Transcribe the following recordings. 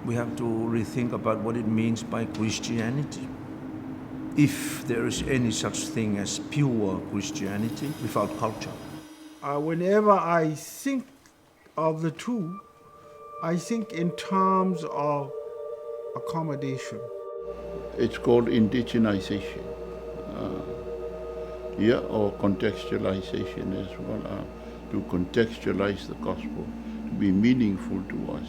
We have to rethink about what it means by Christianity. If there is any such thing as pure Christianity without culture. Whenever I think of the two, I think in terms of accommodation. It's called indigenization, or contextualization as well, to contextualize the gospel, to be meaningful to us.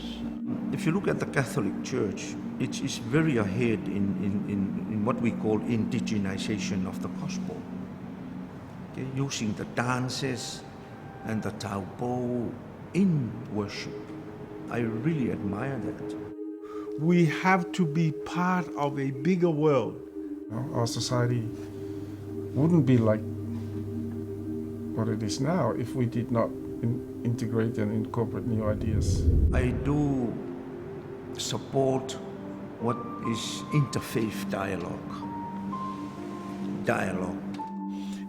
If you look at the Catholic Church, it is very ahead in what we call indigenization of the gospel. Okay? Using the dances and the taupo in worship. I really admire that. We have to be part of a bigger world. Our society wouldn't be like what it is now if we did not integrate and incorporate new ideas. I do support what is interfaith dialogue.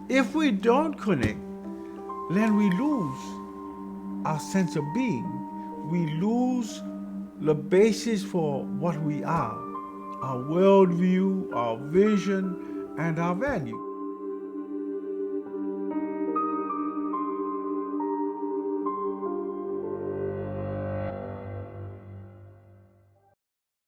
If we don't connect, then we lose our sense of being. We lose the basis for what we are, our worldview, our vision, and our value.